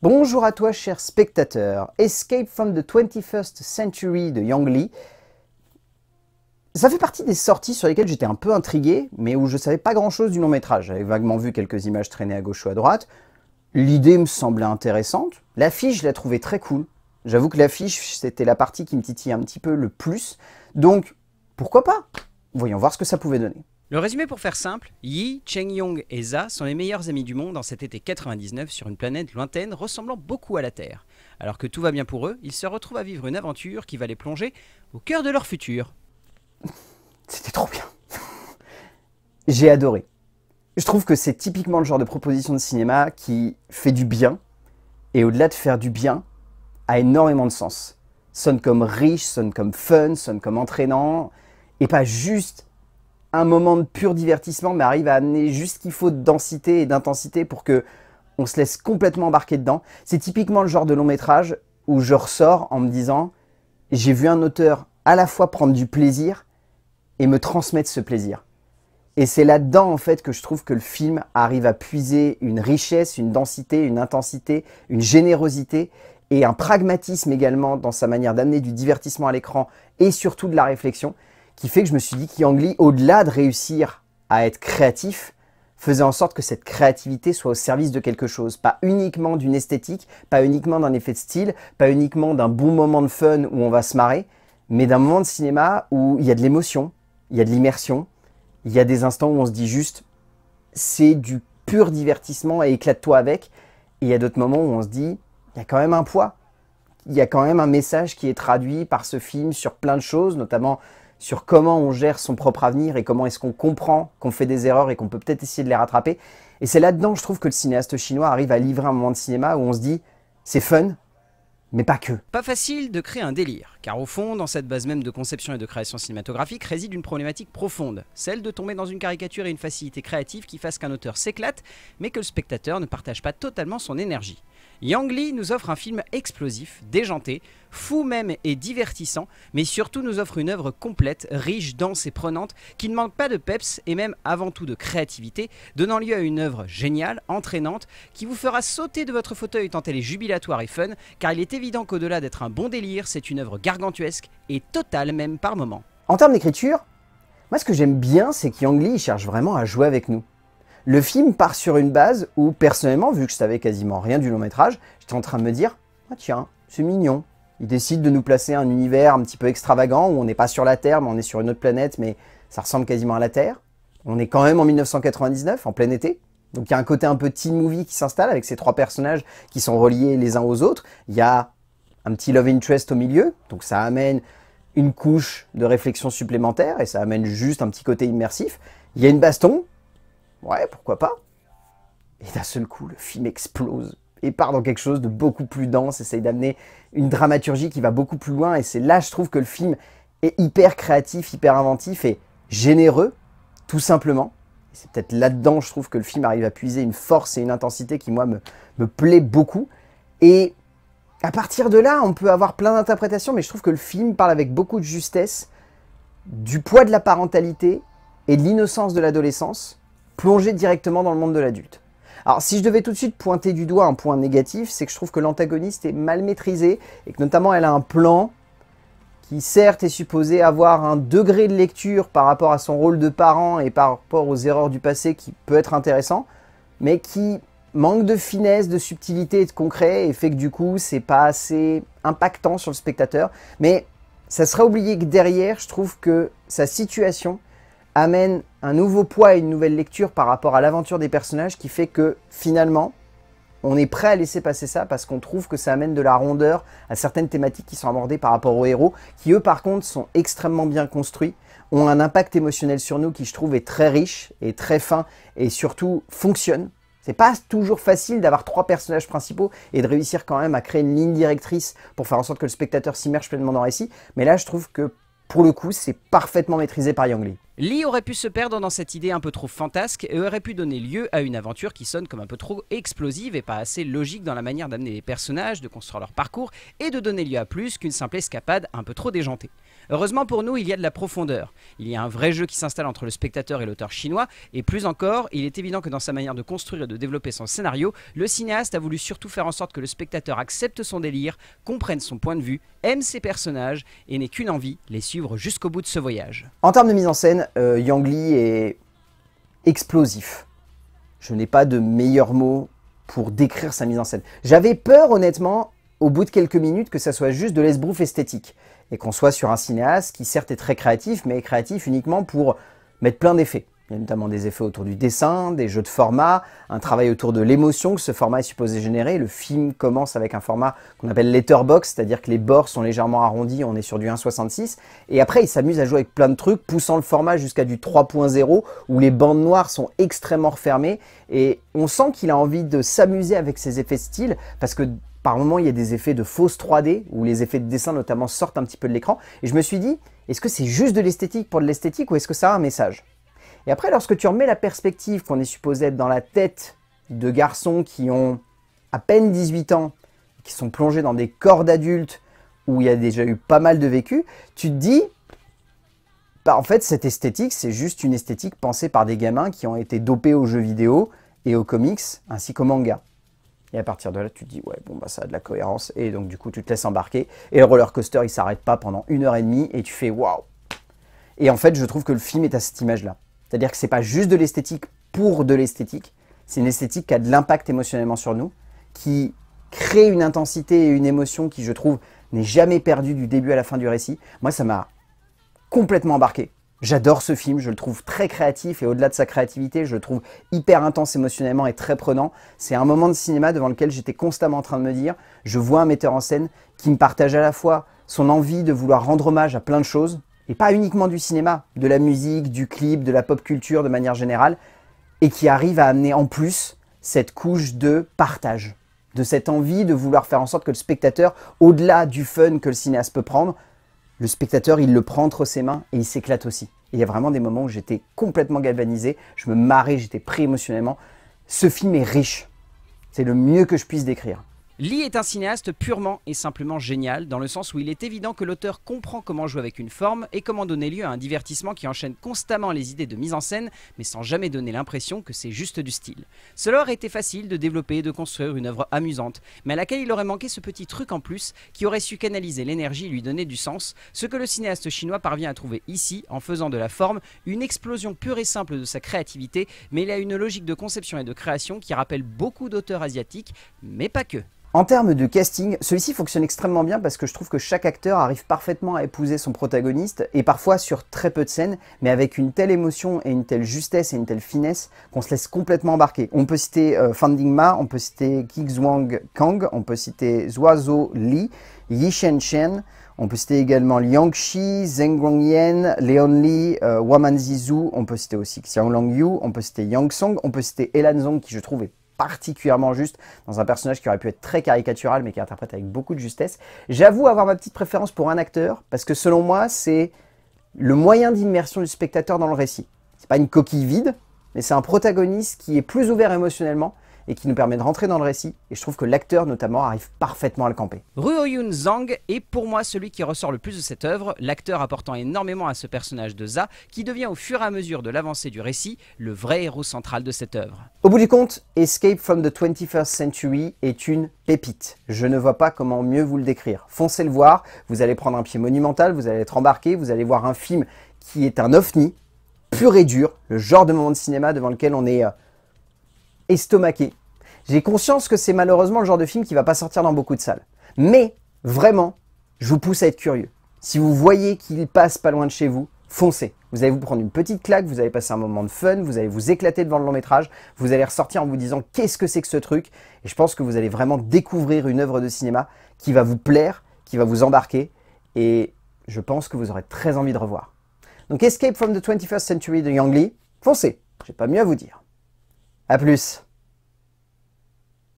Bonjour à toi, cher spectateur. Escape from the 21st Century de Yang Lee. Ça fait partie des sorties sur lesquelles j'étais un peu intrigué, mais où je savais pas grand-chose du long métrage. J'avais vaguement vu quelques images traîner à gauche ou à droite. L'idée me semblait intéressante. L'affiche, je la trouvais très cool. J'avoue que l'affiche, c'était la partie qui me titillait un petit peu le plus. Donc, pourquoi pas? Voyons voir ce que ça pouvait donner. Le résumé pour faire simple, Yi, Cheng-Yong et Za sont les meilleurs amis du monde en cet été 99 sur une planète lointaine ressemblant beaucoup à la Terre. Alors que tout va bien pour eux, ils se retrouvent à vivre une aventure qui va les plonger au cœur de leur futur. C'était trop bien. J'ai adoré. Je trouve que c'est typiquement le genre de proposition de cinéma qui fait du bien, et au-delà de faire du bien, a énormément de sens. Sonne comme riche, sonne comme fun, sonne comme entraînant, et pas juste un moment de pur divertissement, mais arrive à amener juste ce qu'il faut de densité et d'intensité pour que on se laisse complètement embarquer dedans. C'est typiquement le genre de long métrage où je ressors en me disant j'ai vu un auteur à la fois prendre du plaisir et me transmettre ce plaisir. Et c'est là-dedans en fait que je trouve que le film arrive à puiser une richesse, une densité, une intensité, une générosité et un pragmatisme également dans sa manière d'amener du divertissement à l'écran et surtout de la réflexion, qui fait que je me suis dit qu'Yang Lee, au-delà de réussir à être créatif, faisait en sorte que cette créativité soit au service de quelque chose. Pas uniquement d'une esthétique, pas uniquement d'un effet de style, pas uniquement d'un bon moment de fun où on va se marrer, mais d'un moment de cinéma où il y a de l'émotion, il y a de l'immersion, il y a des instants où on se dit juste c'est du pur divertissement et éclate-toi avec. Et il y a d'autres moments où on se dit il y a quand même un poids, il y a quand même un message qui est traduit par ce film sur plein de choses, notamment sur comment on gère son propre avenir et comment est-ce qu'on comprend qu'on fait des erreurs et qu'on peut peut-être essayer de les rattraper. Et c'est là-dedans, je trouve, que le cinéaste chinois arrive à livrer un moment de cinéma où on se dit c'est fun, mais pas que. Pas facile de créer un délire, car au fond, dans cette base même de conception et de création cinématographique réside une problématique profonde, celle de tomber dans une caricature et une facilité créative qui fasse qu'un auteur s'éclate, mais que le spectateur ne partage pas totalement son énergie. Yang Lee nous offre un film explosif, déjanté, fou même et divertissant, mais surtout nous offre une œuvre complète, riche, dense et prenante, qui ne manque pas de peps et même avant tout de créativité, donnant lieu à une œuvre géniale, entraînante, qui vous fera sauter de votre fauteuil tant elle est jubilatoire et fun, car il est évident qu'au-delà d'être un bon délire, c'est une œuvre gargantuesque et totale même par moments. En termes d'écriture, moi ce que j'aime bien, c'est qu'Yang Lee cherche vraiment à jouer avec nous. Le film part sur une base où, personnellement, vu que je savais quasiment rien du long métrage, j'étais en train de me dire « Ah tiens, c'est mignon ». Il décide de nous placer un univers un petit peu extravagant où on n'est pas sur la Terre, mais on est sur une autre planète, mais ça ressemble quasiment à la Terre. On est quand même en 1999, en plein été. Donc il y a un côté un peu teen movie qui s'installe avec ces trois personnages qui sont reliés les uns aux autres. Il y a un petit love interest au milieu, donc ça amène une couche de réflexion supplémentaire et ça amène juste un petit côté immersif. Il y a une baston. Ouais, pourquoi pas? Et d'un seul coup, le film explose et part dans quelque chose de beaucoup plus dense, essaye d'amener une dramaturgie qui va beaucoup plus loin. Et c'est là, je trouve, que le film est hyper créatif, hyper inventif et généreux, tout simplement. Et c'est peut-être là-dedans, je trouve, que le film arrive à puiser une force et une intensité qui, moi, me plaît beaucoup. Et à partir de là, on peut avoir plein d'interprétations, mais je trouve que le film parle avec beaucoup de justesse du poids de la parentalité et de l'innocence de l'adolescence, plongé directement dans le monde de l'adulte. Alors si je devais tout de suite pointer du doigt un point négatif, c'est que je trouve que l'antagoniste est mal maîtrisé et que notamment elle a un plan qui certes est supposé avoir un degré de lecture par rapport à son rôle de parent et par rapport aux erreurs du passé qui peut être intéressant, mais qui manque de finesse, de subtilité et de concret et fait que du coup c'est pas assez impactant sur le spectateur. Mais ça serait oublié que derrière, je trouve que sa situation amène un nouveau poids et une nouvelle lecture par rapport à l'aventure des personnages qui fait que finalement, on est prêt à laisser passer ça parce qu'on trouve que ça amène de la rondeur à certaines thématiques qui sont abordées par rapport aux héros, qui eux par contre sont extrêmement bien construits, ont un impact émotionnel sur nous qui je trouve est très riche et très fin et surtout fonctionne. C'est pas toujours facile d'avoir trois personnages principaux et de réussir quand même à créer une ligne directrice pour faire en sorte que le spectateur s'immerge pleinement dans le récit, mais là je trouve que pour le coup, c'est parfaitement maîtrisé par Yang Lee. Lee aurait pu se perdre dans cette idée un peu trop fantasque et aurait pu donner lieu à une aventure qui sonne comme un peu trop explosive et pas assez logique dans la manière d'amener les personnages, de construire leur parcours et de donner lieu à plus qu'une simple escapade un peu trop déjantée. Heureusement pour nous, il y a de la profondeur. Il y a un vrai jeu qui s'installe entre le spectateur et l'auteur chinois, et plus encore, il est évident que dans sa manière de construire et de développer son scénario, le cinéaste a voulu surtout faire en sorte que le spectateur accepte son délire, comprenne son point de vue, aime ses personnages, et n'ait qu'une envie, les suivre jusqu'au bout de ce voyage. En termes de mise en scène, Yang Lee est explosif. Je n'ai pas de meilleurs mots pour décrire sa mise en scène. J'avais peur, honnêtement, au bout de quelques minutes, que ça soit juste de l'esbrouf esthétique. Et qu'on soit sur un cinéaste qui certes est très créatif, mais est créatif uniquement pour mettre plein d'effets. Il y a notamment des effets autour du dessin, des jeux de format, un travail autour de l'émotion que ce format est supposé générer. Le film commence avec un format qu'on appelle letterbox, c'est-à-dire que les bords sont légèrement arrondis, on est sur du 1,66. Et après, il s'amuse à jouer avec plein de trucs, poussant le format jusqu'à du 3.0, où les bandes noires sont extrêmement refermées. Et on sent qu'il a envie de s'amuser avec ses effets style, parce que par moments, il y a des effets de fausse 3D, où les effets de dessin notamment sortent un petit peu de l'écran. Et je me suis dit, est-ce que c'est juste de l'esthétique pour de l'esthétique, ou est-ce que ça a un message ? Et après, lorsque tu remets la perspective qu'on est supposé être dans la tête de garçons qui ont à peine 18 ans, qui sont plongés dans des corps d'adultes, où il y a déjà eu pas mal de vécu, tu te dis, bah en fait, cette esthétique, c'est juste une esthétique pensée par des gamins qui ont été dopés aux jeux vidéo et aux comics, ainsi qu'au manga. Et à partir de là, tu te dis, ouais, bon, bah ça a de la cohérence. Et donc, du coup, tu te laisses embarquer. Et le roller coaster, il s'arrête pas pendant 1h30 et tu fais, waouh. Et en fait, je trouve que le film est à cette image-là. C'est-à-dire que c'est pas juste de l'esthétique pour de l'esthétique. C'est une esthétique qui a de l'impact émotionnellement sur nous, qui crée une intensité et une émotion qui, je trouve, n'est jamais perdue du début à la fin du récit. Moi, ça m'a complètement embarqué. J'adore ce film, je le trouve très créatif et au-delà de sa créativité, je le trouve hyper intense émotionnellement et très prenant. C'est un moment de cinéma devant lequel j'étais constamment en train de me dire, je vois un metteur en scène qui me partage à la fois son envie de vouloir rendre hommage à plein de choses, et pas uniquement du cinéma, de la musique, du clip, de la pop culture de manière générale, et qui arrive à amener en plus cette couche de partage, de cette envie de vouloir faire en sorte que le spectateur, au-delà du fun que le cinéaste peut prendre, le spectateur, il le prend entre ses mains et il s'éclate aussi. Et il y a vraiment des moments où j'étais complètement galvanisé, je me marrais, j'étais pris émotionnellement. Ce film est riche. C'est le mieux que je puisse décrire. Lee est un cinéaste purement et simplement génial, dans le sens où il est évident que l'auteur comprend comment jouer avec une forme et comment donner lieu à un divertissement qui enchaîne constamment les idées de mise en scène, mais sans jamais donner l'impression que c'est juste du style. Cela aurait été facile de développer et de construire une œuvre amusante, mais à laquelle il aurait manqué ce petit truc en plus qui aurait su canaliser l'énergie et lui donner du sens, ce que le cinéaste chinois parvient à trouver ici en faisant de la forme une explosion pure et simple de sa créativité, mais il a une logique de conception et de création qui rappelle beaucoup d'auteurs asiatiques, mais pas que. En termes de casting, celui-ci fonctionne extrêmement bien parce que je trouve que chaque acteur arrive parfaitement à épouser son protagoniste et parfois sur très peu de scènes, mais avec une telle émotion et une telle justesse et une telle finesse qu'on se laisse complètement embarquer. On peut citer Fan Dingma, on peut citer Kixuang Kang, on peut citer Zuozhu Lee, Yi Shen-chen, on peut citer également Liang Shi, Zheng Guangyan, Leon Li, Waman Zizhu, on peut citer aussi Xiaolang Yu, on peut citer Yang Song, on peut citer Elan Zong qui je trouve est particulièrement juste dans un personnage qui aurait pu être très caricatural mais qui interprète avec beaucoup de justesse. J'avoue avoir ma petite préférence pour un acteur parce que selon moi c'est le moyen d'immersion du spectateur dans le récit. C'est pas une coquille vide, mais c'est un protagoniste qui est plus ouvert émotionnellement et qui nous permet de rentrer dans le récit, et je trouve que l'acteur notamment arrive parfaitement à le camper. Ruoyun Zhang est pour moi celui qui ressort le plus de cette œuvre, l'acteur apportant énormément à ce personnage de Za, qui devient au fur et à mesure de l'avancée du récit, le vrai héros central de cette œuvre. Au bout du compte, Escape from the 21st Century est une pépite. Je ne vois pas comment mieux vous le décrire. Foncez le voir, vous allez prendre un pied monumental, vous allez être embarqué, vous allez voir un film qui est un ovni, pur et dur, le genre de moment de cinéma devant lequel on est estomaqué. J'ai conscience que c'est malheureusement le genre de film qui va pas sortir dans beaucoup de salles. Mais, vraiment, je vous pousse à être curieux. Si vous voyez qu'il passe pas loin de chez vous, foncez. Vous allez vous prendre une petite claque, vous allez passer un moment de fun, vous allez vous éclater devant le long métrage, vous allez ressortir en vous disant qu'est-ce que c'est que ce truc, et je pense que vous allez vraiment découvrir une œuvre de cinéma qui va vous plaire, qui va vous embarquer, et je pense que vous aurez très envie de revoir. Donc Escape from the 21st Century de Yang Lee, foncez, j'ai pas mieux à vous dire. A plus.